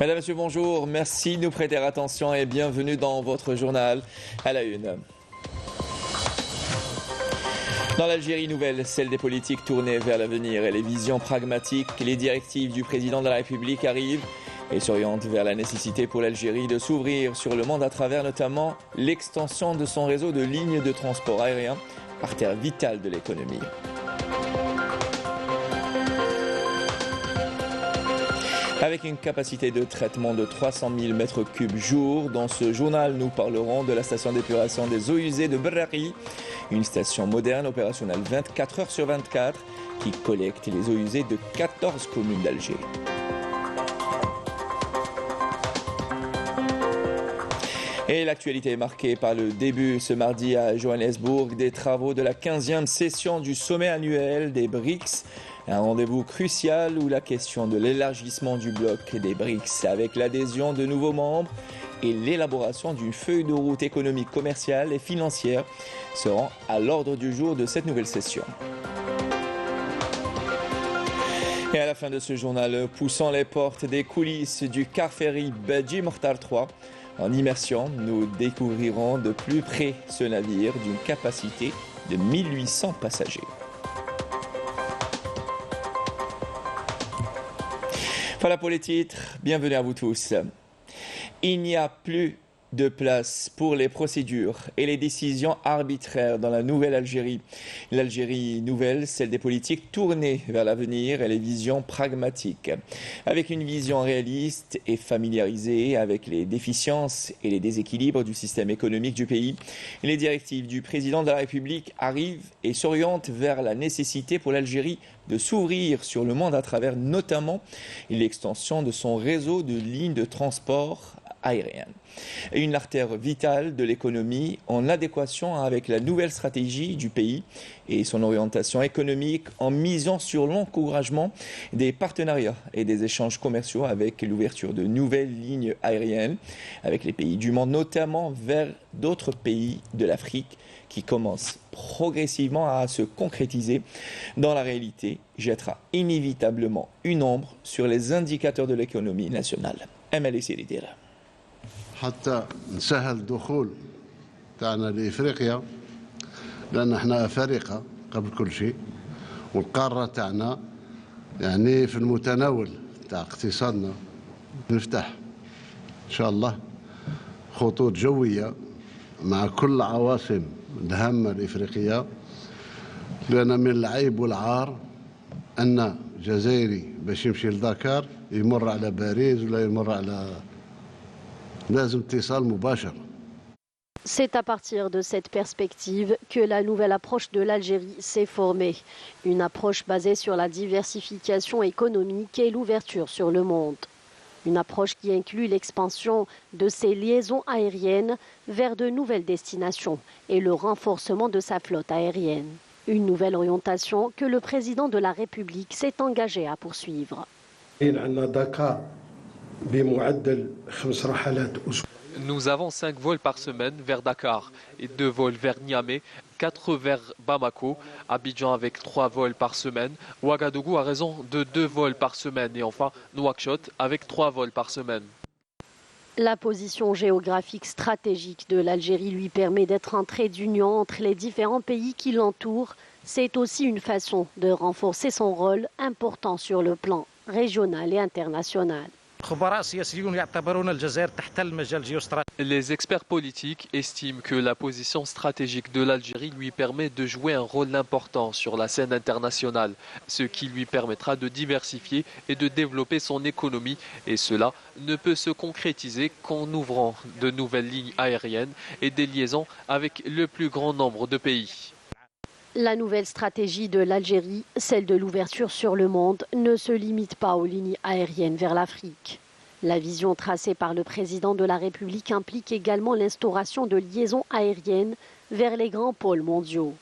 Mesdames, Messieurs, bonjour. Merci de nous prêter attention et bienvenue dans votre journal à la une. Dans l'Algérie nouvelle, celle des politiques tournées vers l'avenir et les visions pragmatiques, les directives du président de la République arrivent et s'orientent vers la nécessité pour l'Algérie de s'ouvrir sur le monde à travers notamment l'extension de son réseau de lignes de transport aérien, artère vitale de l'économie. Avec une capacité de traitement de 300 000 m3 jour, dans ce journal, nous parlerons de la station d'épuration des eaux usées de Berraqi, une station moderne opérationnelle 24 heures sur 24 qui collecte les eaux usées de 14 communes d'Alger. Et l'actualité est marquée par le début ce mardi à Johannesburg des travaux de la 15e session du sommet annuel des BRICS. Un rendez-vous crucial où la question de l'élargissement du bloc des BRICS avec l'adhésion de nouveaux membres et l'élaboration d'une feuille de route économique, commerciale et financière seront à l'ordre du jour de cette nouvelle session. Et à la fin de ce journal, poussant les portes des coulisses du car ferry Badji Mokhtar 3, en immersion, nous découvrirons de plus près ce navire d'une capacité de 1800 passagers. Voilà pour les titres, bienvenue à vous tous. Il n'y a plus de place pour les procédures et les décisions arbitraires dans la nouvelle Algérie. L'Algérie nouvelle, celle des politiques tournées vers l'avenir et les visions pragmatiques. Avec une vision réaliste et familiarisée avec les déficiences et les déséquilibres du système économique du pays, les directives du président de la République arrivent et s'orientent vers la nécessité pour l'Algérie de s'ouvrir sur le monde à travers notamment l'extension de son réseau de lignes de transport aérien. Une artère vitale de l'économie en adéquation avec la nouvelle stratégie du pays et son orientation économique en misant sur l'encouragement des partenariats et des échanges commerciaux avec l'ouverture de nouvelles lignes aériennes avec les pays du monde, notamment vers d'autres pays de l'Afrique qui commencent progressivement à se concrétiser dans la réalité, jettera inévitablement une ombre sur les indicateurs de l'économie nationale. MLC Lidera. حتى نسهل الدخول تاعنا لإفريقيا لأن احنا أفارقة قبل كل شيء والقارة تاعنا يعني في المتناول تاع اقتصادنا نفتح إن شاء الله خطوط جوية مع كل العواصم الهامة الإفريقية لأن من العيب والعار أن جزائري باش يمشي لدكار يمر على باريس ولا يمر على C'est à partir de cette perspective que la nouvelle approche de l'Algérie s'est formée. Une approche basée sur la diversification économique et l'ouverture sur le monde. Une approche qui inclut l'expansion de ses liaisons aériennes vers de nouvelles destinations et le renforcement de sa flotte aérienne. Une nouvelle orientation que le président de la République s'est engagé à poursuivre. Nous avons 5 vols par semaine vers Dakar et 2 vols vers Niamey, 4 vers Bamako, Abidjan avec 3 vols par semaine, Ouagadougou a raison de 2 vols par semaine et enfin Nouakchott avec 3 vols par semaine. La position géographique stratégique de l'Algérie lui permet d'être un trait d'union entre les différents pays qui l'entourent. C'est aussi une façon de renforcer son rôle important sur le plan régional et international. Les experts politiques estiment que la position stratégique de l'Algérie lui permet de jouer un rôle important sur la scène internationale, ce qui lui permettra de diversifier et de développer son économie. Et cela ne peut se concrétiser qu'en ouvrant de nouvelles lignes aériennes et des liaisons avec le plus grand nombre de pays. La nouvelle stratégie de l'Algérie, celle de l'ouverture sur le monde, ne se limite pas aux lignes aériennes vers l'Afrique. La vision tracée par le président de la République implique également l'instauration de liaisons aériennes vers les grands pôles mondiaux.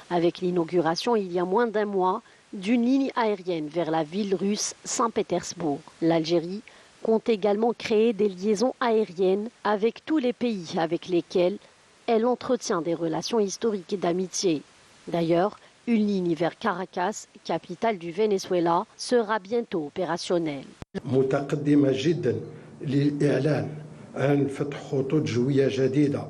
Avec l'inauguration il y a moins d'un mois d'une ligne aérienne vers la ville russe Saint-Pétersbourg. L'Algérie compte également créer des liaisons aériennes avec tous les pays avec lesquels elle entretient des relations historiques et d'amitié. D'ailleurs, une ligne vers Caracas, capitale du Venezuela, sera bientôt opérationnelle. للإعلان عن فتح خطوط جوية جديدة.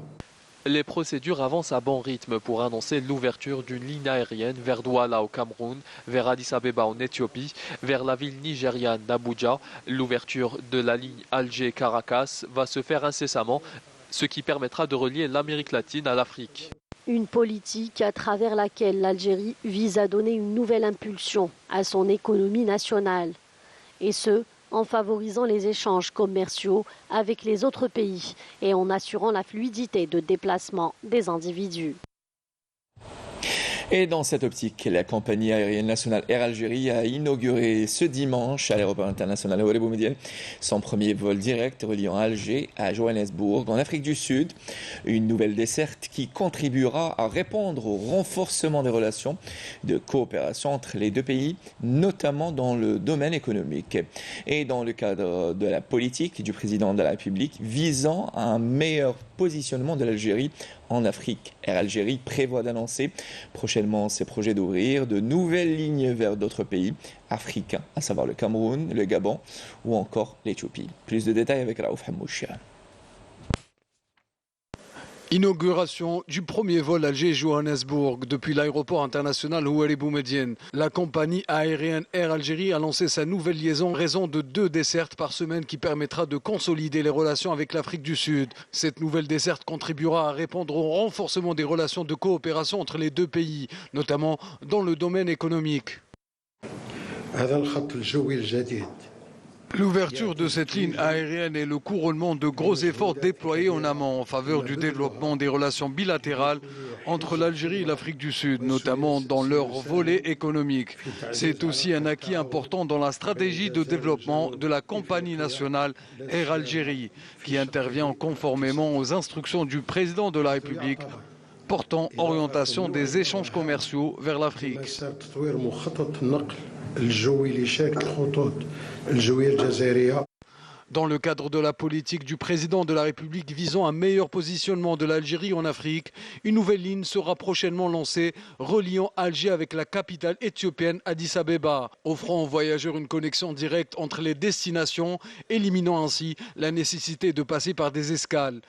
Les procédures avancent à bon rythme pour annoncer l'ouverture d'une ligne aérienne vers Douala au Cameroun, vers Addis Abeba en Éthiopie, vers la ville nigériane d'Abuja. L'ouverture de la ligne Alger-Caracas va se faire incessamment, ce qui permettra de relier l'Amérique latine à l'Afrique. Une politique à travers laquelle l'Algérie vise à donner une nouvelle impulsion à son économie nationale. Et ce, en favorisant les échanges commerciaux avec les autres pays et en assurant la fluidité de déplacement des individus. Et dans cette optique, la compagnie aérienne nationale Air Algérie a inauguré ce dimanche à l'aéroport international Houari Boumediene son premier vol direct reliant Alger à Johannesburg en Afrique du Sud. Une nouvelle desserte qui contribuera à répondre au renforcement des relations de coopération entre les deux pays, notamment dans le domaine économique. Et dans le cadre de la politique du président de la République visant à un meilleur positionnement de l'Algérie en Afrique. Air Algérie prévoit d'annoncer prochainement ses projets d'ouvrir de nouvelles lignes vers d'autres pays africains, à savoir le Cameroun, le Gabon ou encore l'Éthiopie. Plus de détails avec Raouf Hamoucha. Inauguration du premier vol Alger-Johannesburg depuis l'aéroport international Houari Boumediene. La compagnie aérienne Air Algérie a lancé sa nouvelle liaison en raison de 2 dessertes par semaine qui permettra de consolider les relations avec l'Afrique du Sud. Cette nouvelle desserte contribuera à répondre au renforcement des relations de coopération entre les deux pays, notamment dans le domaine économique. L'ouverture de cette ligne aérienne est le couronnement de gros efforts déployés en amont en faveur du développement des relations bilatérales entre l'Algérie et l'Afrique du Sud, notamment dans leur volet économique. C'est aussi un acquis important dans la stratégie de développement de la compagnie nationale Air Algérie, qui intervient conformément aux instructions du président de la République portant orientation des échanges commerciaux vers l'Afrique. Dans le cadre de la politique du président de la République visant un meilleur positionnement de l'Algérie en Afrique, une nouvelle ligne sera prochainement lancée reliant Alger avec la capitale éthiopienne Addis Abeba, offrant aux voyageurs une connexion directe entre les destinations, éliminant ainsi la nécessité de passer par des escales.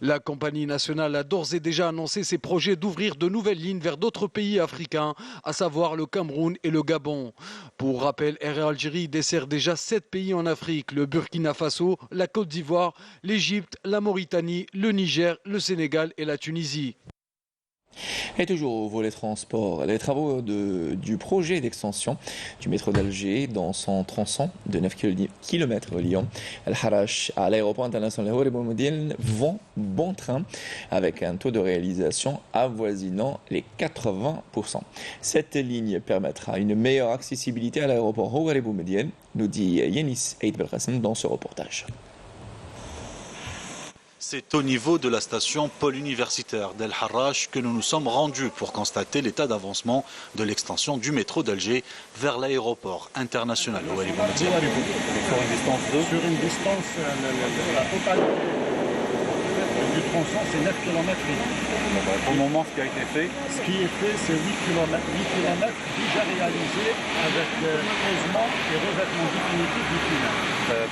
La compagnie nationale a d'ores et déjà annoncé ses projets d'ouvrir de nouvelles lignes vers d'autres pays africains, à savoir le Cameroun et le Gabon. Pour rappel, Air Algérie dessert déjà 7 pays en Afrique, le Burkina Faso, la Côte d'Ivoire, l'Égypte, la Mauritanie, le Niger, le Sénégal et la Tunisie. Et toujours au volet transport, les travaux du projet d'extension du métro d'Alger dans son tronçon de 9 km reliant Al-Harash à l'aéroport international Houari Boumediene vont bon train avec un taux de réalisation avoisinant les 80%. Cette ligne permettra une meilleure accessibilité à l'aéroport Houari Boumediene, nous dit Yanis Eid Belkacem dans ce reportage. C'est au niveau de la station pôle universitaire d'El Harrach que nous nous sommes rendus pour constater l'état d'avancement de l'extension du métro d'Alger vers l'aéroport international Houari Boumediene. Sur une distance, la totalité du tronçon, c'est 9 km. Pour le moment, ce qui a été fait, c'est 8 km déjà réalisés avec creusement et revêtement définitif du tunnel.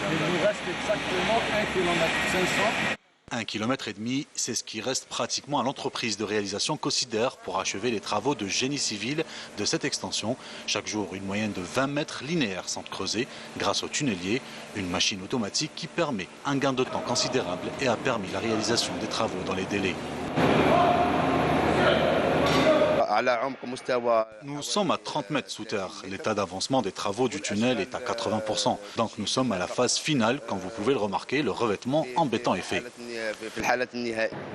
Il nous reste exactement 1 km 500. 1,5 km, c'est ce qui reste pratiquement à l'entreprise de réalisation Cosider pour achever les travaux de génie civil de cette extension. Chaque jour, une moyenne de 20 mètres linéaires sont creusés grâce au tunnelier, une machine automatique qui permet un gain de temps considérable et a permis la réalisation des travaux dans les délais. Nous sommes à 30 mètres sous terre. L'état d'avancement des travaux du tunnel est à 80%. Donc nous sommes à la phase finale. Comme vous pouvez le remarquer, le revêtement en béton est fait.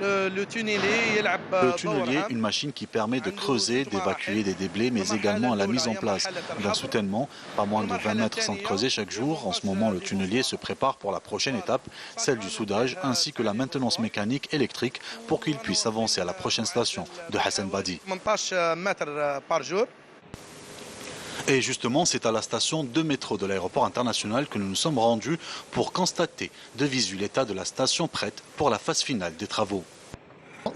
Le tunnelier, une machine qui permet de creuser, d'évacuer des déblais, mais également à la mise en place d'un soutènement. Pas moins de 20 mètres sont creusés chaque jour. En ce moment, le tunnelier se prépare pour la prochaine étape, celle du soudage, ainsi que la maintenance mécanique électrique pour qu'il puisse avancer à la prochaine station de Hassan Badi. Et justement, c'est à la station de métro de l'aéroport international que nous nous sommes rendus pour constater de visu l'état de la station prête pour la phase finale des travaux.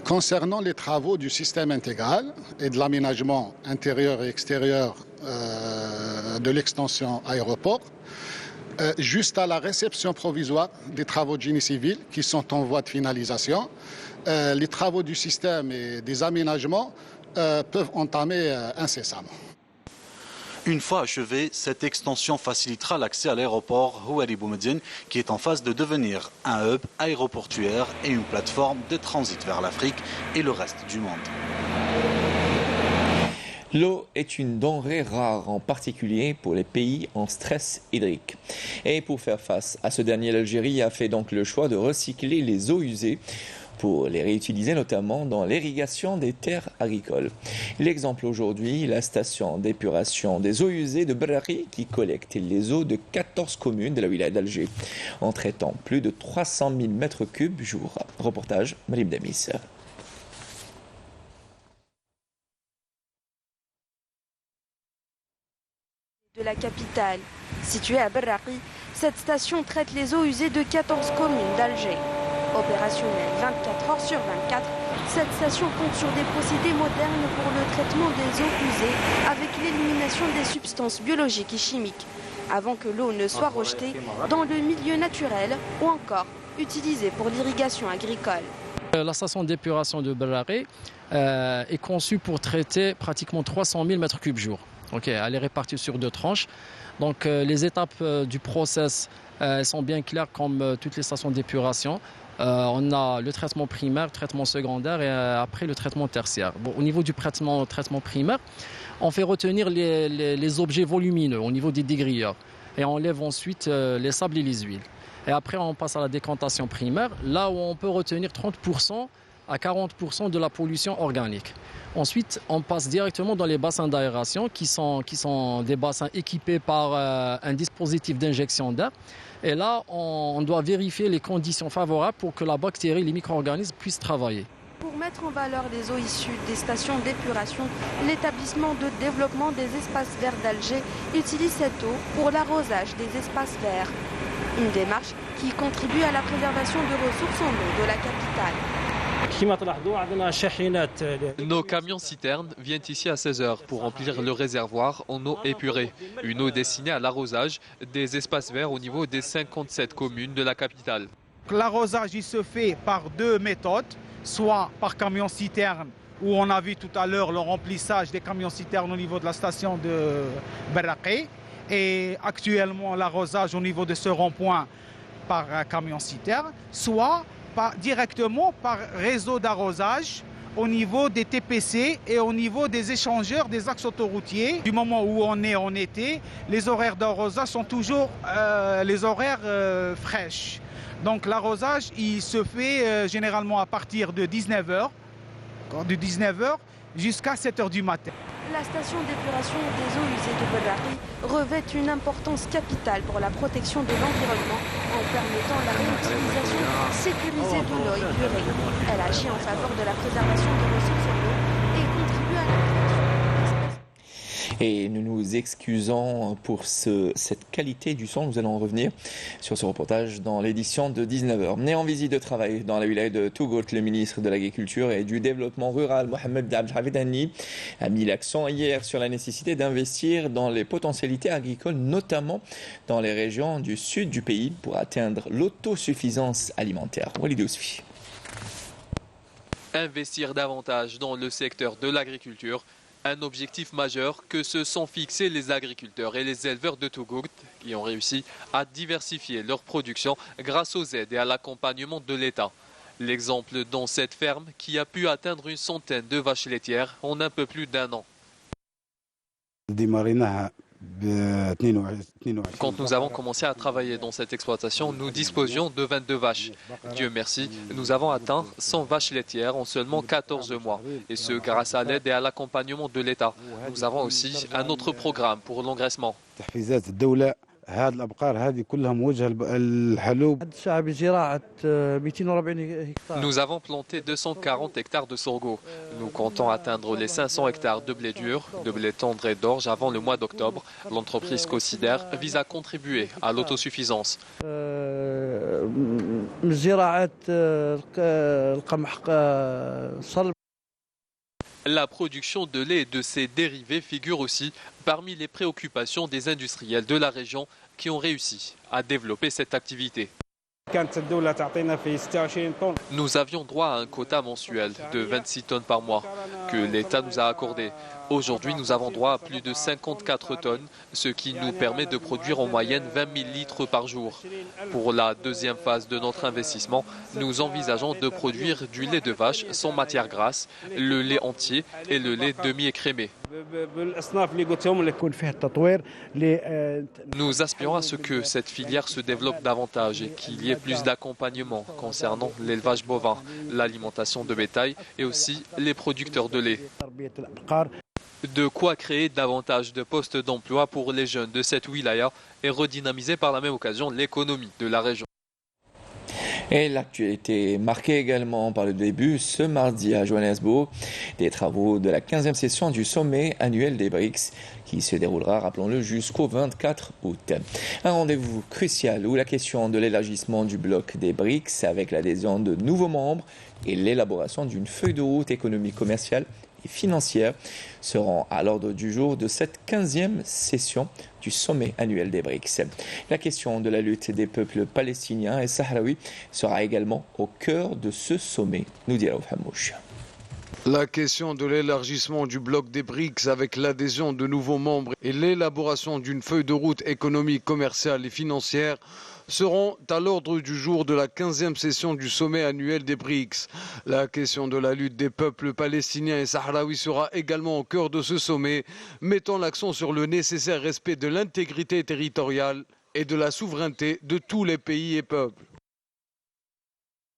Concernant les travaux du système intégral et de l'aménagement intérieur et extérieur de l'extension aéroport, juste à la réception provisoire des travaux de génie civil qui sont en voie de finalisation. Les travaux du système et des aménagements peuvent entamer incessamment. Une fois achevée, cette extension facilitera l'accès à l'aéroport Houari Boumediene qui est en phase de devenir un hub aéroportuaire et une plateforme de transit vers l'Afrique et le reste du monde. L'eau est une denrée rare, en particulier pour les pays en stress hydrique. Et pour faire face à ce dernier, l'Algérie a fait donc le choix de recycler les eaux usées pour les réutiliser notamment dans l'irrigation des terres agricoles. L'exemple aujourd'hui, la station d'épuration des eaux usées de Berraqi qui collecte les eaux de 14 communes de la wilaya d'Alger en traitant plus de 300 000 mètres cubes jour. Reportage Marim Damis. De la capitale, située à Berraqi, cette station traite les eaux usées de 14 communes d'Alger. Opérationnelle 24 heures sur 24, cette station compte sur des procédés modernes pour le traitement des eaux usées avec l'élimination des substances biologiques et chimiques, avant que l'eau ne soit rejetée dans le milieu naturel ou encore utilisée pour l'irrigation agricole. La station d'épuration de Berraqi est conçue pour traiter pratiquement 300 000 mètres cubes jour. Elle est répartie sur 2 tranches. Donc les étapes du process sont bien claires comme toutes les stations d'épuration. On a le traitement primaire, le traitement secondaire et après le traitement tertiaire. Au niveau du traitement primaire, on fait retenir les objets volumineux au niveau des dégrilleurs et on enlève ensuite les sables et les huiles. Et après on passe à la décantation primaire, là où on peut retenir 30% à 40% de la pollution organique. Ensuite, on passe directement dans les bassins d'aération qui sont des bassins équipés par un dispositif d'injection d'air. Et là, on doit vérifier les conditions favorables pour que la bactérie et les micro-organismes puissent travailler. Pour mettre en valeur les eaux issues des stations d'épuration, l'établissement de développement des espaces verts d'Alger utilise cette eau pour l'arrosage des espaces verts. Une démarche qui contribue à la préservation de ressources en eau de la capitale. Nos camions-citernes viennent ici à 16 heures pour remplir le réservoir en eau épurée. Une eau destinée à l'arrosage des espaces verts au niveau des 57 communes de la capitale. L'arrosage il se fait par 2 méthodes, soit par camion-citerne, où on a vu tout à l'heure le remplissage des camions-citernes au niveau de la station de Berraqi. Et actuellement l'arrosage au niveau de ce rond-point par camion-citerne, soit directement par réseau d'arrosage au niveau des TPC et au niveau des échangeurs des axes autoroutiers. Du moment où on est en été, les horaires d'arrosage sont toujours les horaires fraîches. Donc l'arrosage, il se fait généralement à partir de 19h, jusqu'à 7h du matin. La station d'épuration des eaux usées de Berraqi revêt une importance capitale pour la protection de l'environnement en permettant la réutilisation sécurisée de l'eau épurée. Elle agit en faveur de la préservation des ressources en eau et contribue à la protection. Et nous nous excusons pour cette qualité du son. Nous allons revenir sur ce reportage dans l'édition de 19h. Né en visite de travail dans la wilaya de Tougourt, le ministre de l'Agriculture et du Développement rural, Mohamed Abdelhamid Hanni, a mis l'accent hier sur la nécessité d'investir dans les potentialités agricoles, notamment dans les régions du sud du pays, pour atteindre l'autosuffisance alimentaire. Walid Ousfi. Investir davantage dans le secteur de l'agriculture, un objectif majeur que se sont fixés les agriculteurs et les éleveurs de Tougourt qui ont réussi à diversifier leur production grâce aux aides et à l'accompagnement de l'État. L'exemple dans cette ferme qui a pu atteindre une centaine de vaches laitières en un peu plus d'1 an. Quand nous avons commencé à travailler dans cette exploitation, nous disposions de 22 vaches. Dieu merci, nous avons atteint 100 vaches laitières en seulement 14 mois. Et ce, grâce à l'aide et à l'accompagnement de l'État. Nous avons aussi un autre programme pour l'engraissement. هذه الأبقار هذه كلها موجهة للحلوب. Nous avons planté 240 hectares de sorgho. Nous comptons atteindre les 500 hectares de blé dur, de blé tendre et d'orge avant le mois d'octobre. L'entreprise Cosider vise à contribuer à l'autosuffisance. La production de lait et de ses dérivés figure aussi parmi les préoccupations des industriels de la région qui ont réussi à développer cette activité. Nous avions droit à un quota mensuel de 26 tonnes par mois que l'État nous a accordé. Aujourd'hui, nous avons droit à plus de 54 tonnes, ce qui nous permet de produire en moyenne 20 000 litres par jour. Pour la deuxième phase de notre investissement, nous envisageons de produire du lait de vache sans matière grasse, le lait entier et le lait demi-écrémé. Nous aspirons à ce que cette filière se développe davantage et qu'il y ait plus d'accompagnement concernant l'élevage bovin, l'alimentation de bétail et aussi les producteurs de lait. De quoi créer davantage de postes d'emploi pour les jeunes de cette wilaya et redynamiser par la même occasion l'économie de la région. Et l'actualité est marquée également par le début ce mardi à Johannesburg des travaux de la 15e session du sommet annuel des BRICS qui se déroulera, rappelons-le, jusqu'au 24 août. Un rendez-vous crucial où la question de l'élargissement du bloc des BRICS avec l'adhésion de nouveaux membres et l'élaboration d'une feuille de route économique, commerciale et financière seront à l'ordre du jour de cette 15e session du sommet annuel des BRICS. La question de la lutte des peuples palestiniens et sahraouis sera également au cœur de ce sommet, nous dit Raouf Hamouch. La question de l'élargissement du bloc des BRICS avec l'adhésion de nouveaux membres et l'élaboration d'une feuille de route économique, commerciale et financière seront à l'ordre du jour de la 15e session du sommet annuel des BRICS. La question de la lutte des peuples palestiniens et sahraouis sera également au cœur de ce sommet, mettant l'accent sur le nécessaire respect de l'intégrité territoriale et de la souveraineté de tous les pays et peuples.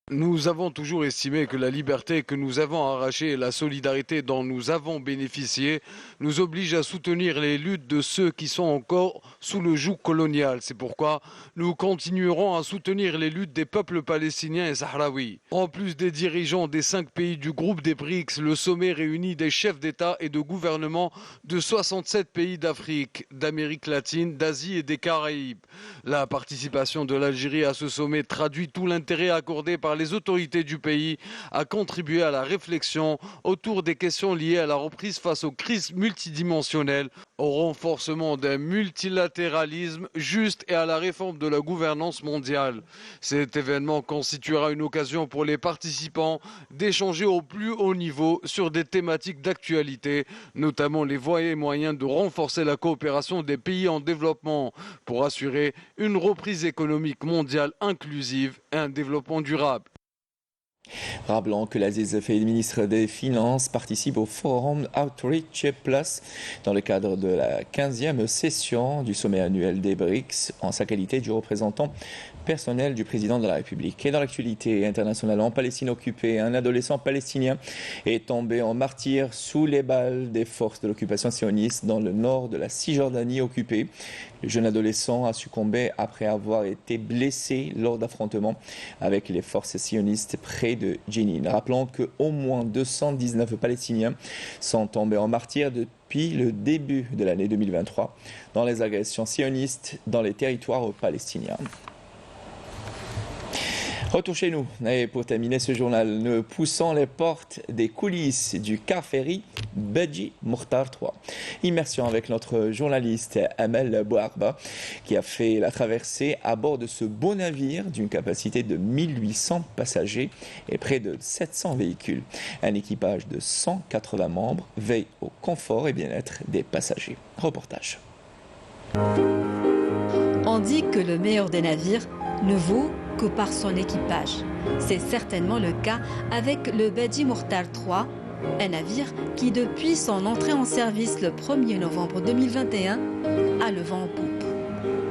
Nous avons toujours estimé que la liberté que nous avons arrachée et la solidarité dont nous avons bénéficié nous obligent à soutenir les luttes de ceux qui sont encore sous le joug colonial. C'est pourquoi nous continuerons à soutenir les luttes des peuples palestiniens et sahraouis. En plus des dirigeants des 5 pays du groupe des BRICS, le sommet réunit des chefs d'État et de gouvernement de 67 pays d'Afrique, d'Amérique latine, d'Asie et des Caraïbes. La participation de l'Algérie à ce sommet traduit tout l'intérêt accordé par les autorités du pays à contribuer à la réflexion autour des questions liées à la reprise face aux crises multidimensionnelles, au renforcement d'un multilatéralisme juste et à la réforme de la gouvernance mondiale. Cet événement constituera une occasion pour les participants d'échanger au plus haut niveau sur des thématiques d'actualité, notamment les voies et moyens de renforcer la coopération des pays en développement pour assurer une reprise économique mondiale inclusive et un développement durable. Rappelons que l'Aziz Faye, ministre des Finances, participe au forum Outreach Plus dans le cadre de la 15e session du sommet annuel des BRICS en sa qualité de représentant personnel du président de la République. Et dans l'actualité internationale, en Palestine occupée, un adolescent palestinien est tombé en martyr sous les balles des forces de l'occupation sioniste dans le nord de la Cisjordanie occupée. Le jeune adolescent a succombé après avoir été blessé lors d'affrontements avec les forces sionistes près de Jenin. Rappelons qu'au moins 219 Palestiniens sont tombés en martyr depuis le début de l'année 2023 dans les agressions sionistes dans les territoires palestiniens. Retour chez nous. Et pour terminer ce journal, nous poussons les portes des coulisses du car ferry Bedji Mokhtar 3. Immersion avec notre journaliste Amel Bouarba qui a fait la traversée à bord de ce beau navire d'une capacité de 1800 passagers et près de 700 véhicules. Un équipage de 180 membres veille au confort et bien-être des passagers. Reportage. On dit que le meilleur des navires ne vaut que par son équipage. C'est certainement le cas avec le Bedji Mokhtar 3, un navire qui depuis son entrée en service le 1er novembre 2021 a le vent en poupe.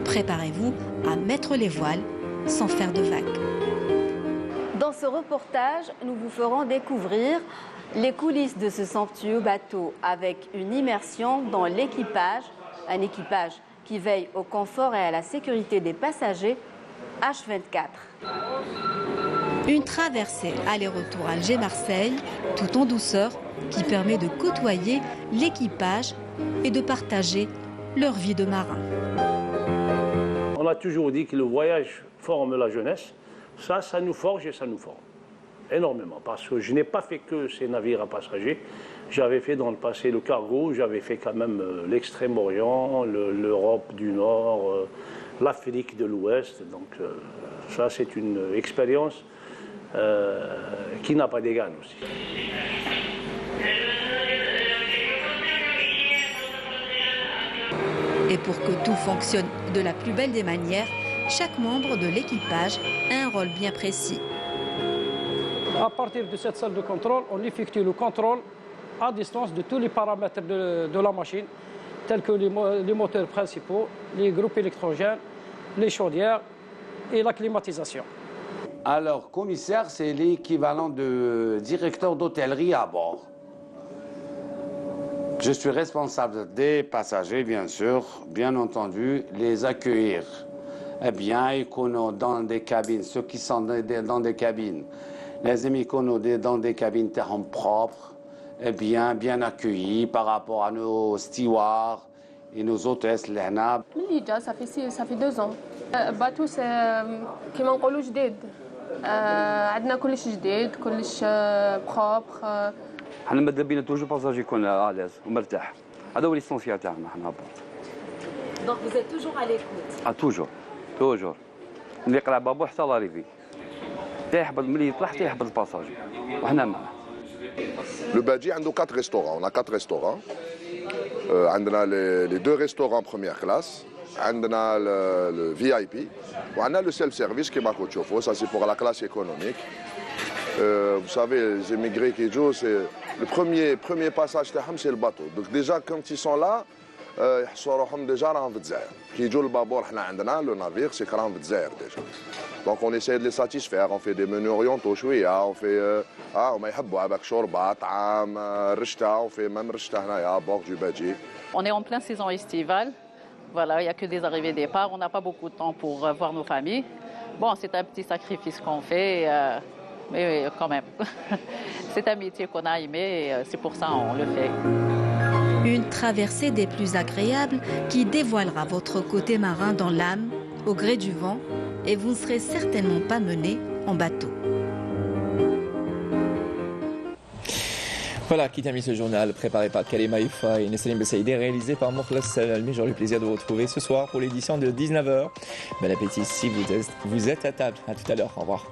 Préparez-vous à mettre les voiles sans faire de vagues. Dans ce reportage, nous vous ferons découvrir les coulisses de ce somptueux bateau avec une immersion dans l'équipage, un équipage qui veille au confort et à la sécurité des passagers H24. Une traversée aller-retour Alger-Marseille, tout en douceur, qui permet de côtoyer l'équipage et de partager leur vie de marin. On a toujours dit que le voyage forme la jeunesse. Ça nous forge et ça nous forme énormément. Parce que je n'ai pas fait que ces navires à passagers. J'avais fait dans le passé le cargo, j'avais fait quand même l'Extrême-Orient, l'Europe du Nord, l'Afrique de l'Ouest. Donc ça, c'est une expérience qui n'a pas d'égal aussi. Et pour que tout fonctionne de la plus belle des manières, chaque membre de l'équipage a un rôle bien précis. À partir de cette salle de contrôle, on effectue le contrôle à distance de tous les paramètres de la machine, tels que les moteurs principaux, les groupes électrogènes, les chaudières et la climatisation. Alors, commissaire, c'est l'équivalent de directeur d'hôtellerie à bord. Je suis responsable des passagers, bien sûr, bien entendu, les accueillir. Eh bien, dans des cabines, ceux qui sont dans des cabines, les amis dans des cabines propres, eh bien accueillis par rapport à nos stewards et nos hôtesses. Ça fait 2 ans. Bateau, c'est كما نقولوا جديد. عندنا كلش جديد، كلش propre. حنا ماذا بينا توجو باساجي يكون الاز ومرتاح. هذا هو ليسونسيال تاعنا حنا. Donc vous êtes toujours à l'écoute. توجور. اللي يقرا بابو حتى لاريفي. تيحبط ملي يطلع تيحبط الباساجي وحنا معاه. Le Badji a 4 restaurants. On a 4 restaurants. On a les 2 restaurants première classe. On a le VIP. On a le self-service qui est Marco Chofo. Ça, c'est pour la classe économique. Vous savez, les émigrés qui jouent, c'est le premier passage, c'est le bateau. Donc déjà, quand ils sont là, يحصروهم déjà راهم في الجزائر. كي يجوا البابور حنا عندنا le navire, c'est راهم في الجزائر déjà. Donc on essaie de les satisfaire, on fait des menus orientaux شوية, on fait هما يحبوا avec شوربة, طعام, رشتة, on fait même رشتة هنايا à bord du Badji. On est en pleine saison estivale. Voilà, il n'y a que des arrivées et départs. On n'a pas beaucoup de temps pour voir nos familles. Bon, c'est un petit sacrifice qu'on fait, mais quand même. C'est un métier qu'on a aimé et c'est pour ça qu'on le fait. Une traversée des plus agréables qui dévoilera votre côté marin dans l'âme, au gré du vent, et vous ne serez certainement pas mené en bateau. Voilà qui termine ce journal préparé par Kalima Ifa et Nessalim Bessaïdé, réalisé par Mokhlas Salalmi. J'aurai le plaisir de vous retrouver ce soir pour l'édition de 19h. Bon appétit si vous êtes à table. À tout à l'heure. Au revoir.